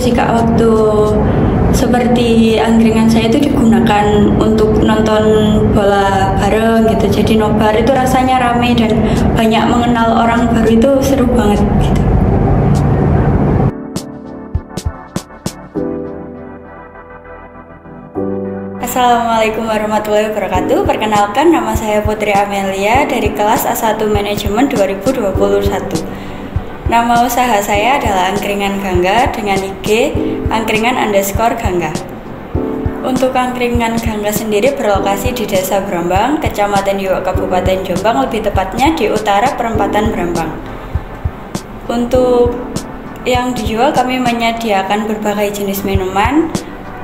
sih Kak, waktu seperti angkringan saya itu digunakan untuk nonton bola bareng gitu. Jadi nobar itu rasanya rame dan banyak mengenal orang baru, itu seru banget gitu. Assalamualaikum warahmatullahi wabarakatuh. Perkenalkan, nama saya Putri Amelia dari kelas A1 Manajemen 2021. Nama usaha saya adalah Angkringan Gangga dengan IG angkringan_gangga. Untuk Angkringan Gangga sendiri berlokasi di Desa Brambang, Kecamatan Iwak, Kabupaten Jombang, lebih tepatnya di utara perempatan Brambang. Untuk yang dijual, kami menyediakan berbagai jenis minuman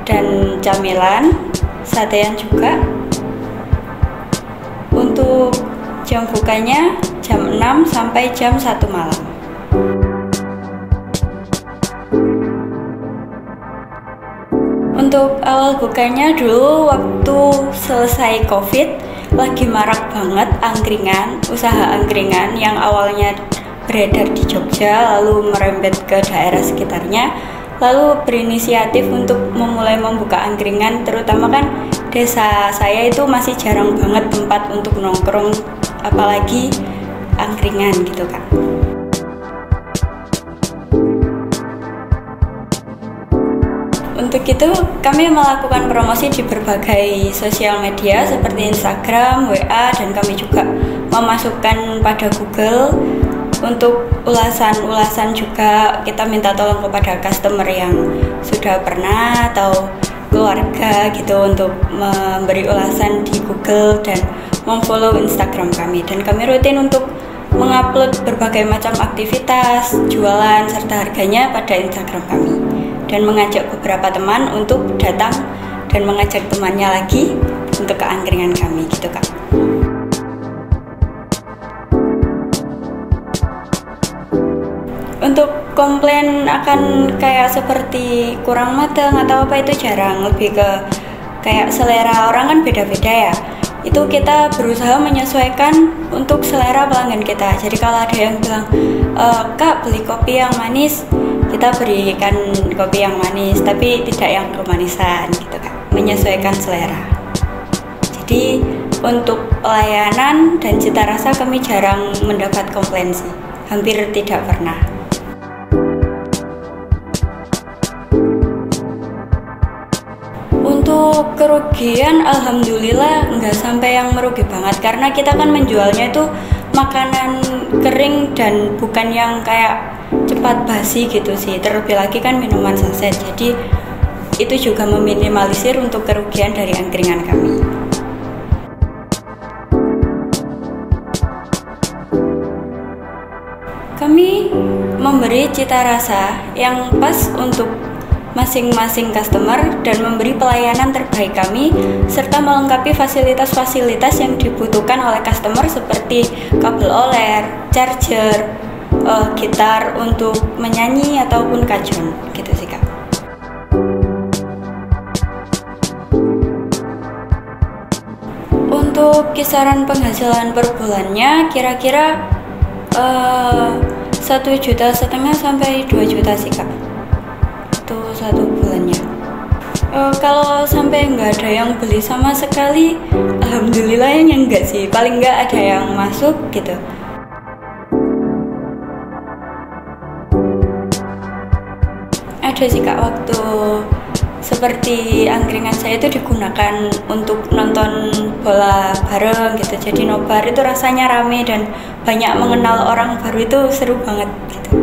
dan camilan, satean juga. Untuk jam bukanya jam 6 sampai jam 1 malam. Untuk awal bukanya dulu waktu selesai COVID, lagi marak banget angkringan, usaha angkringan yang awalnya beredar di Jogja lalu merembet ke daerah sekitarnya, lalu berinisiatif untuk memulai membuka angkringan. Terutama kan desa saya itu masih jarang banget tempat untuk nongkrong, apalagi angkringan gitu Kak. Untuk itu kami melakukan promosi di berbagai sosial media seperti Instagram, WA, dan kami juga memasukkan pada Google. Untuk ulasan-ulasan juga kita minta tolong kepada customer yang sudah pernah atau keluarga gitu untuk memberi ulasan di Google dan memfollow Instagram kami. Dan kami rutin untuk mengupload berbagai macam aktivitas, jualan, serta harganya pada Instagram kami. Dan mengajak beberapa teman untuk datang dan mengajak temannya lagi untuk ke angkringan kami gitu Kak. Untuk komplain akan kayak seperti kurang matang atau apa itu jarang, lebih ke kayak selera orang kan beda-beda ya. Itu kita berusaha menyesuaikan untuk selera pelanggan kita. Jadi kalau ada yang bilang, Kak beli kopi yang manis, kita berikan kopi yang manis, tapi tidak yang kemanisan gitu Kak, menyesuaikan selera. Jadi untuk pelayanan dan cita rasa kami jarang mendapat komplain sih, hampir tidak pernah. Untuk kerugian alhamdulillah nggak sampai yang merugi banget, karena kita kan menjualnya itu makanan kering dan bukan yang kayak cepat basi gitu sih. Terlebih lagi kan minuman saset, jadi itu juga meminimalisir untuk kerugian dari angkringan kami. Kami memberi cita rasa yang pas untuk masing-masing customer dan memberi pelayanan terbaik kami, serta melengkapi fasilitas-fasilitas yang dibutuhkan oleh customer seperti kabel OLED, charger, gitar untuk menyanyi ataupun kajon gitu sih Kak. Untuk kisaran penghasilan per bulannya kira-kira 1,5 juta sampai 2 juta sih Kak. Itu satu bulannya. Kalau sampai nggak ada yang beli sama sekali, alhamdulillahnya enggak sih, paling nggak ada yang masuk gitu. Ada sih Kak, waktu seperti angkringan saya itu digunakan untuk nonton bola bareng gitu. Jadi nobar itu rasanya rame dan banyak mengenal orang baru, itu seru banget gitu.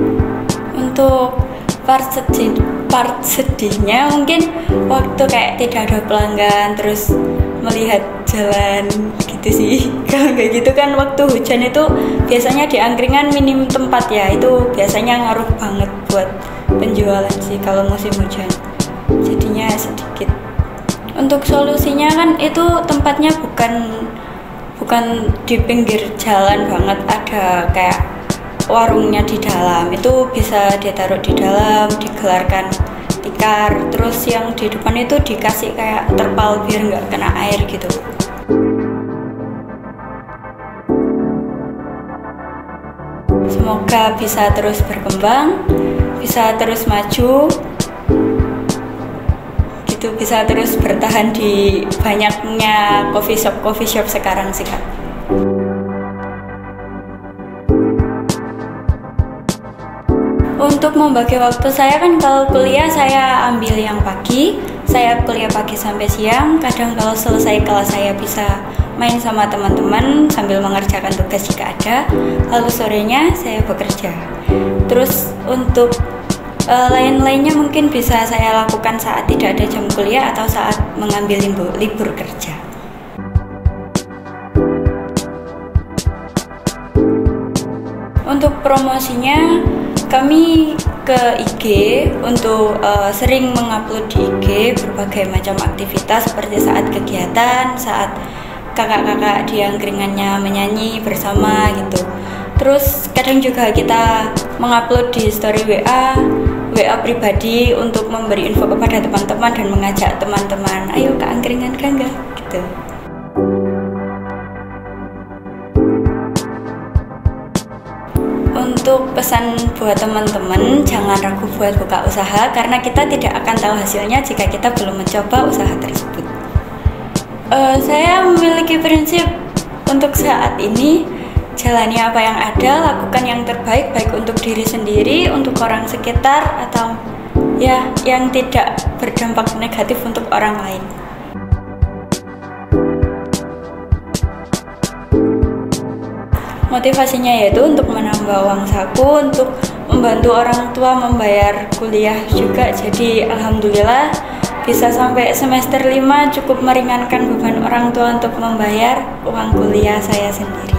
Untuk part sedihnya mungkin waktu kayak tidak ada pelanggan, terus melihat jalan gitu sih. Kalau kayak gitu kan waktu hujan itu biasanya di angkringan minim tempat ya, itu biasanya ngaruh banget buat penjualan sih kalau musim hujan, jadinya sedikit. Untuk solusinya kan itu tempatnya bukan di pinggir jalan banget, ada kayak warungnya di dalam, itu bisa ditaruh di dalam, digelarkan tikar, terus yang di depan itu dikasih kayak terpal biar nggak kena air gitu. Semoga bisa terus berkembang, bisa terus maju, gitu, bisa terus bertahan di banyaknya coffee shop sekarang sih Kak. Untuk membagi waktu saya kan, kalau kuliah saya ambil yang pagi, saya kuliah pagi sampai siang. Kadang kalau selesai kelas saya bisa main sama teman-teman sambil mengerjakan tugas jika ada. Lalu sorenya saya bekerja. Terus untuk lain-lainnya mungkin bisa saya lakukan saat tidak ada jam kuliah atau saat mengambil libur kerja. Untuk promosinya, kami ke IG untuk sering mengupload di IG berbagai macam aktivitas seperti saat kegiatan, saat kakak-kakak di angkringannya menyanyi bersama gitu. Terus kadang juga kita mengupload di story WA pribadi untuk memberi info kepada teman-teman dan mengajak teman-teman, ayo ke angkringan Gangga gitu. Untuk pesan buat teman-teman, jangan ragu buat buka usaha karena kita tidak akan tahu hasilnya jika kita belum mencoba usaha tersebut. Saya memiliki prinsip untuk saat ini, jalani apa yang ada, lakukan yang terbaik baik untuk diri sendiri, untuk orang sekitar, atau ya yang tidak berdampak negatif untuk orang lain. Motivasinya yaitu untuk menambah uang saku, untuk membantu orang tua membayar kuliah juga. Jadi alhamdulillah bisa sampai semester 5 cukup meringankan beban orang tua untuk membayar uang kuliah saya sendiri.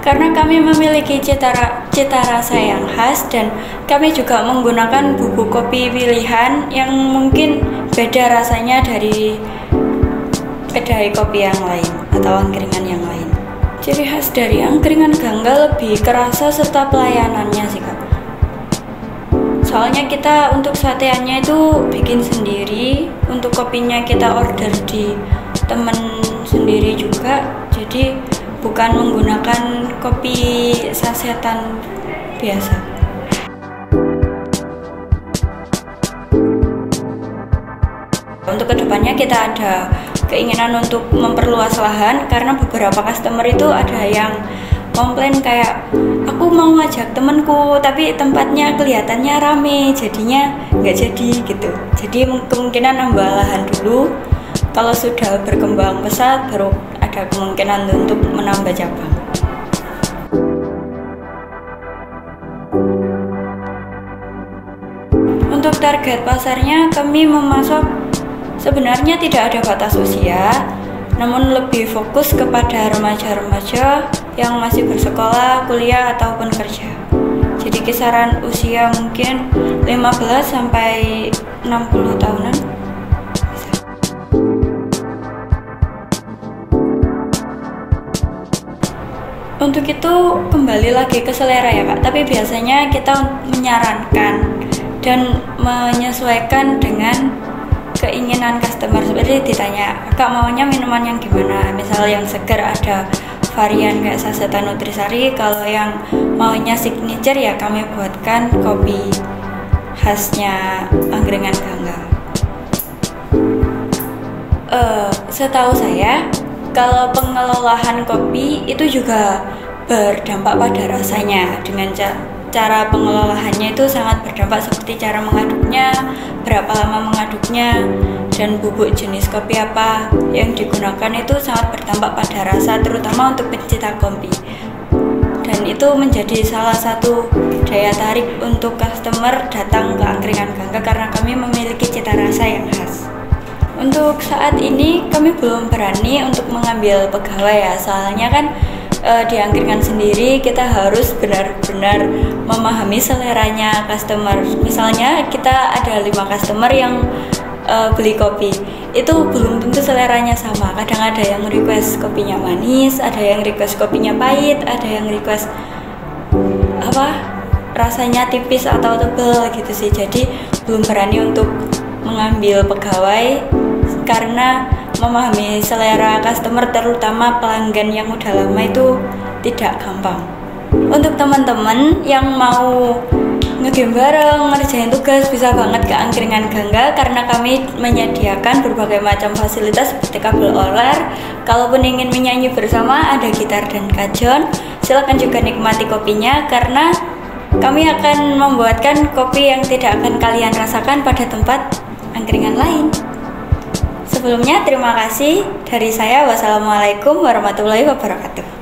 Karena kami memiliki cita rasa yang khas dan kami juga menggunakan bubuk kopi pilihan yang mungkin beda rasanya dari kedai kopi yang lain atau angkringan yang lain. Ciri khas dari angkringan Gangga lebih kerasa serta pelayanannya sih Kak. Soalnya kita untuk sateannya itu bikin sendiri, untuk kopinya kita order di temen sendiri juga. Jadi bukan menggunakan kopi sasetan biasa. Untuk kedepannya kita ada keinginan untuk memperluas lahan karena beberapa customer itu ada yang komplain kayak, aku mau ngajak temenku tapi tempatnya kelihatannya rame jadinya nggak jadi gitu. Jadi kemungkinan nambah lahan dulu, kalau sudah berkembang pesat baru ada kemungkinan untuk menambah cabang. Untuk target pasarnya kami memasok, sebenarnya tidak ada batas usia, namun lebih fokus kepada remaja-remaja yang masih bersekolah, kuliah, ataupun kerja. Jadi kisaran usia mungkin 15 sampai 60 tahunan. Untuk itu kembali lagi ke selera ya Kak, tapi biasanya kita menyarankan dan menyesuaikan dengan keinginan customer. Seperti ditanya, Kak maunya minuman yang gimana? Misal yang segar ada varian kayak sasetan nutrisari, kalau yang maunya signature ya kami buatkan kopi khasnya angkringan Gangga. Setahu saya, kalau pengelolaan kopi itu juga berdampak pada rasanya. Dengan cara pengelolaannya itu sangat berdampak, seperti cara mengaduknya, berapa lama mengaduknya, dan bubuk jenis kopi apa yang digunakan itu sangat berdampak pada rasa, terutama untuk pencinta kopi. Dan itu menjadi salah satu daya tarik untuk customer datang ke angkringan Gangga karena kami memiliki cita rasa yang khas. Untuk saat ini kami belum berani untuk mengambil pegawai ya, soalnya kan di angkringan sendiri kita harus benar-benar memahami seleranya customer. Misalnya kita ada 5 customer yang beli kopi, itu belum tentu seleranya sama. Kadang ada yang request kopinya manis, ada yang request kopinya pahit, ada yang request rasanya tipis atau tebal gitu sih. Jadi belum berani untuk mengambil pegawai karena memahami selera customer, terutama pelanggan yang udah lama, itu tidak gampang. Untuk teman-teman yang mau ngegame bareng, ngerjain tugas, bisa banget ke angkringan Gangga karena kami menyediakan berbagai macam fasilitas seperti kabel oler. Kalaupun ingin menyanyi bersama, ada gitar dan kajon. Silakan juga nikmati kopinya karena kami akan membuatkan kopi yang tidak akan kalian rasakan pada tempat angkringan lain. Sebelumnya terima kasih dari saya. Wassalamualaikum warahmatullahi wabarakatuh.